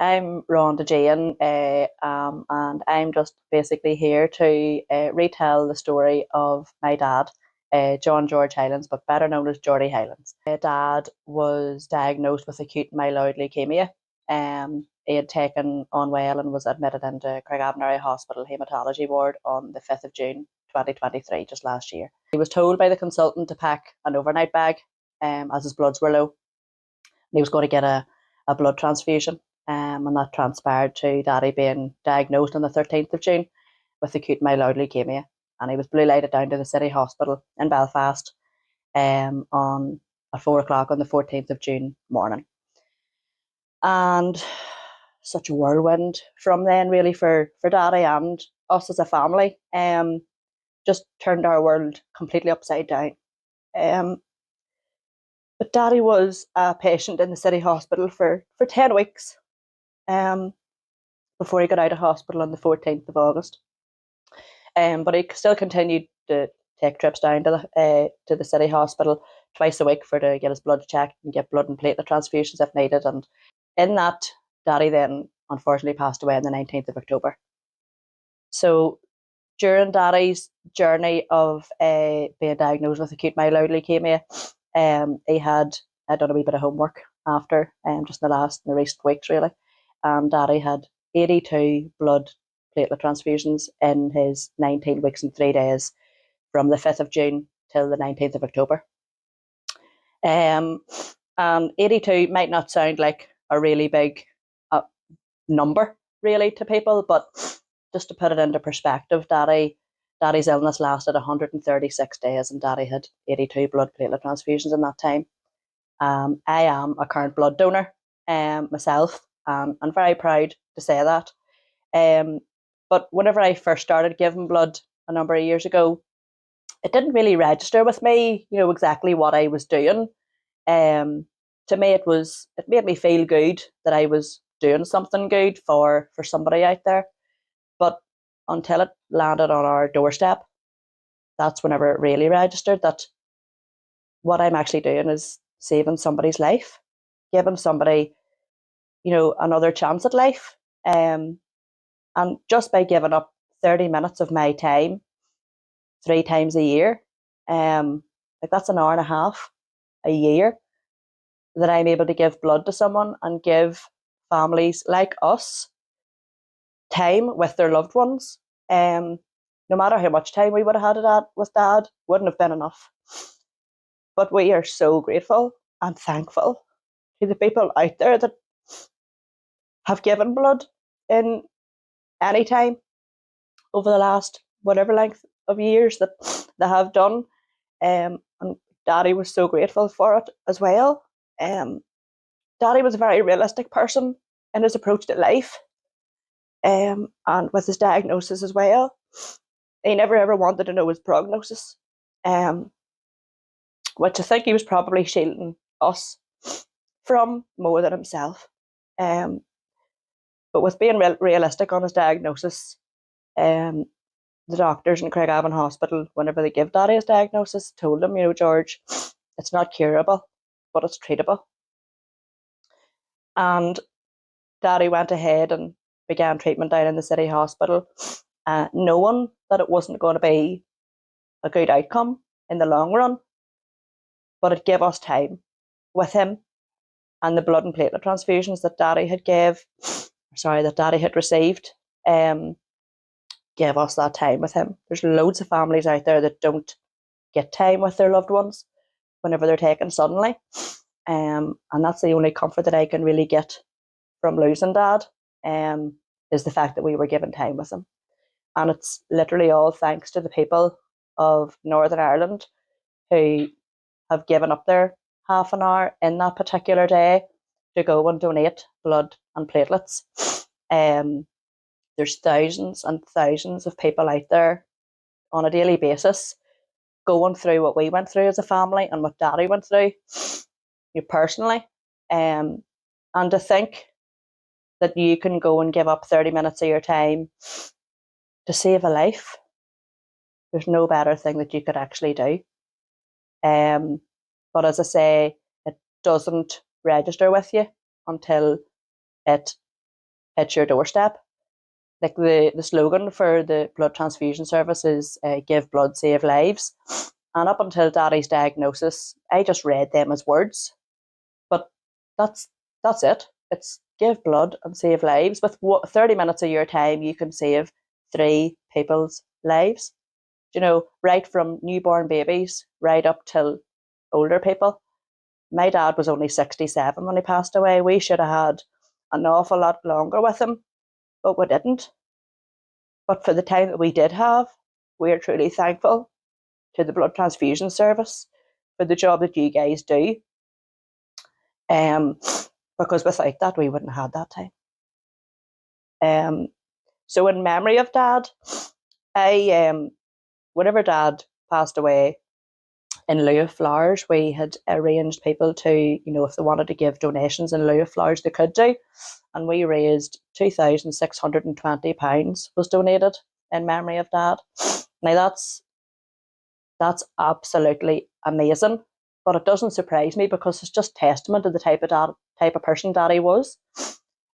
I'm Rhonda Jane, and I'm just basically here to retell the story of my dad, George Hylands, but better known as Geordie Hylands. My dad was diagnosed with acute myeloid leukemia. He had taken on well and was admitted into Craigavon Hospital Haematology Ward on the 5th of June 2023, just last year. He was told by the consultant to pack an overnight bag as his bloods were low. And he was going to get a blood transfusion. And that transpired to Daddy being diagnosed on the 13th of June with acute myeloid leukemia. And he was blue lighted down to the City Hospital in Belfast on at 4 o'clock on the 14th of June morning. And such a whirlwind from then, really, for Daddy and us as a family. Just turned our world completely upside down. But Daddy was a patient in the City Hospital for 10 weeks before he got out of hospital on the 14th of August. But he still continued to take trips down to the City Hospital twice a week to get his blood checked and get blood and platelet transfusions if needed. And in that, Daddy then unfortunately passed away on the 19th of October. So during Daddy's journey of being diagnosed with acute myeloid leukemia, he had done a wee bit of homework after, just in the recent weeks, really. Daddy had 82 blood platelet transfusions in his 19 weeks and 3 days from the 5th of June till the 19th of October. And 82 might not sound like a really big number, really, to people, but just to put it into perspective, Daddy's illness lasted 136 days and Daddy had 82 blood platelet transfusions in that time. I am a current blood donor myself. I'm very proud to say that. But whenever I first started giving blood a number of years ago, it didn't really register with me, exactly what I was doing. To me, it made me feel good that I was doing something good for somebody out there. But until it landed on our doorstep, that's whenever it really registered that what I'm actually doing is saving somebody's life, giving somebody, another chance at life. And just by giving up 30 minutes of my time 3 times a year, that's an hour and a half a year that I'm able to give blood to someone and give families like us time with their loved ones. No matter how much time we would have had with Dad, wouldn't have been enough. But we are so grateful and thankful to the people out there that have given blood in any time over the last whatever length of years that they have done. And Daddy was so grateful for it as well. Daddy was a very realistic person in his approach to life. And with his diagnosis as well, he never ever wanted to know his prognosis, which I think he was probably shielding us from more than himself. But with being realistic on his diagnosis, the doctors in Craigavon Hospital, whenever they give Daddy his diagnosis, told him, George, it's not curable, but it's treatable. And Daddy went ahead and began treatment down in the City Hospital, knowing that it wasn't going to be a good outcome in the long run, but it gave us time with him, and the blood and platelet transfusions that Daddy had received, gave us that time with him. There's loads of families out there that don't get time with their loved ones whenever they're taken suddenly, and that's the only comfort that I can really get from losing Dad, is the fact that we were given time with him. And it's literally all thanks to the people of Northern Ireland who have given up their half an hour in that particular day to go and donate blood and platelets. There's thousands and thousands of people out there on a daily basis going through what we went through as a family and what Daddy went through personally. And to think that you can go and give up 30 minutes of your time to save a life, there's no better thing that you could actually do. But as I say, it doesn't register with you until it hits your doorstep. Like the slogan for the blood transfusion service is give blood, save lives. And up until Daddy's diagnosis, I just read them as words. But that's it. It's give blood and save lives. With 30 minutes of your time, you can save 3 people's lives. You know, right from newborn babies right up till older people. My dad was only 67 when he passed away. We should have had an awful lot longer with him, but we didn't. But for the time that we did have, we are truly thankful to the blood transfusion service for the job that you guys do. Because without that, we wouldn't have had that time. So in memory of Dad, whenever Dad passed away, in lieu of flowers, we had arranged people to, you know, if they wanted to give donations in lieu of flowers, they could do. And we raised £2,620 was donated in memory of Dad. Now that's absolutely amazing, but it doesn't surprise me because it's just testament to the type of person Daddy was,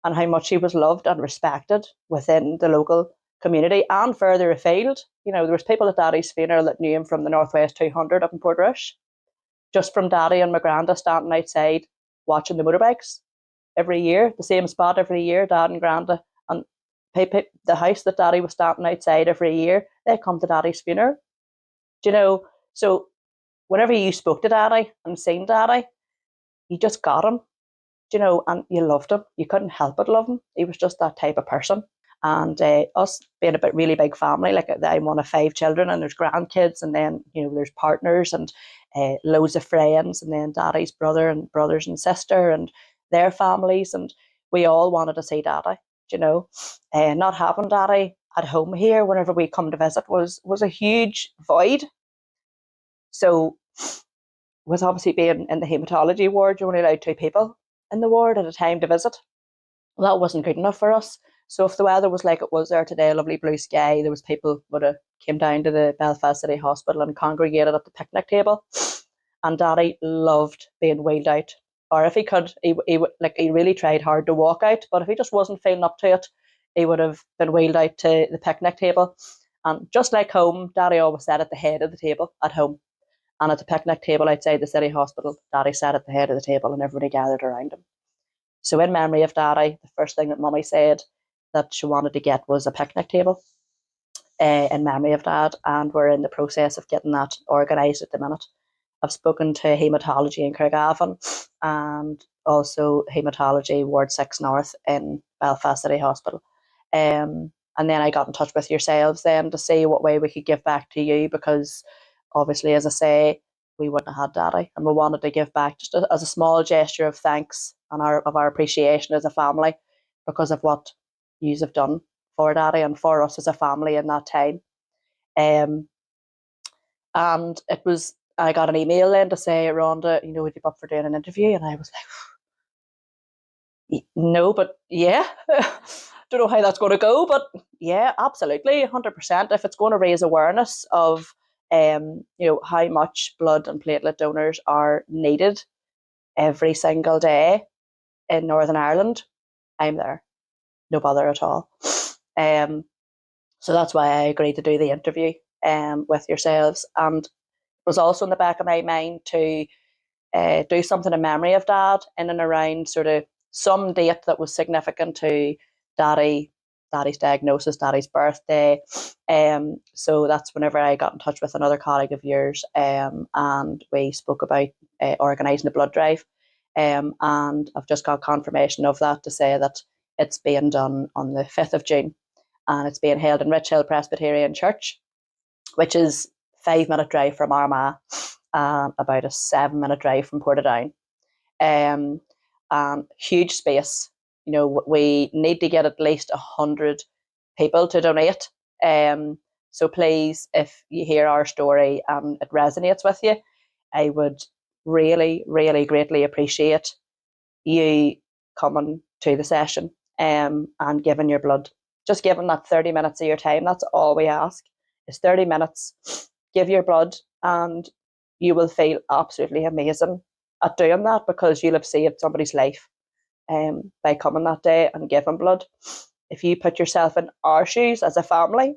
and how much he was loved and respected within the local community and further afield. You know, there was people at Daddy's funeral that knew him from the Northwest 200 up in Portrush, just from Daddy and my granda standing outside watching the motorbikes every year, the same spot every year, Dad and granda, and the house that Daddy was standing outside every year, they come to Daddy's funeral. Do you know, so whenever you spoke to Daddy and seen Daddy, you just got him, you know, and you loved him. You couldn't help but love him. He was just that type of person. And us being a really big family, like I'm one of 5 children, and there's grandkids, and then, you know, there's partners and loads of friends, and then Daddy's brother and brothers and sister and their families, and we all wanted to see Daddy. You know, not having Daddy at home here whenever we come to visit was a huge void. So, with obviously being in the haematology ward, you're only allowed 2 people in the ward at a time to visit. Well, that wasn't good enough for us. So if the weather was like it was there today, a lovely blue sky, there was people would have came down to the Belfast City Hospital and congregated at the picnic table. And Daddy loved being wheeled out. Or if he could, he really tried hard to walk out, but if he just wasn't feeling up to it, he would have been wheeled out to the picnic table. And just like home, Daddy always sat at the head of the table at home. And at the picnic table outside the city hospital, Daddy sat at the head of the table and everybody gathered around him. So in memory of Daddy, the first thing that Mummy said that she wanted to get was a picnic table in memory of Dad, and we're in the process of getting that organised at the minute. I've spoken to haematology in Craigavon and also haematology Ward 6 North in Belfast City Hospital. And then I got in touch with yourselves then to see what way we could give back to you, because obviously, as I say, we wouldn't have had Daddy, and we wanted to give back just as a small gesture of thanks and of our appreciation as a family because of what you have done for Daddy and for us as a family in that time. And I got an email then to say, Rhonda, you know, would you be up for doing an interview? And I was like, no, but yeah. Don't know how that's going to go, but yeah, absolutely, 100%. If it's going to raise awareness of you know, how much blood and platelet donors are needed every single day in Northern Ireland, I'm there. No bother at all. So that's why I agreed to do the interview with yourselves. And it was also in the back of my mind to do something in memory of Dad in and around sort of some date that was significant to Daddy's diagnosis, Daddy's birthday. So that's whenever I got in touch with another colleague of yours, and we spoke about organising a blood drive. And I've just got confirmation of that to say that it's being done on the 5th of June, and it's being held in Richhill Presbyterian Church, which is 5-minute drive from Armagh, about a 7-minute drive from Portadown. Huge space. You know, we need to get at least 100 people to donate. So please, if you hear our story and it resonates with you, I would really, really greatly appreciate you coming to the session and giving your blood. Just giving that 30 minutes of your time. That's all we ask, is 30 minutes. Give your blood and you will feel absolutely amazing at doing that, because you'll have saved somebody's life. by coming that day and giving blood. If you put yourself in our shoes as a family,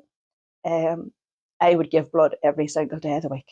I would give blood every single day of the week.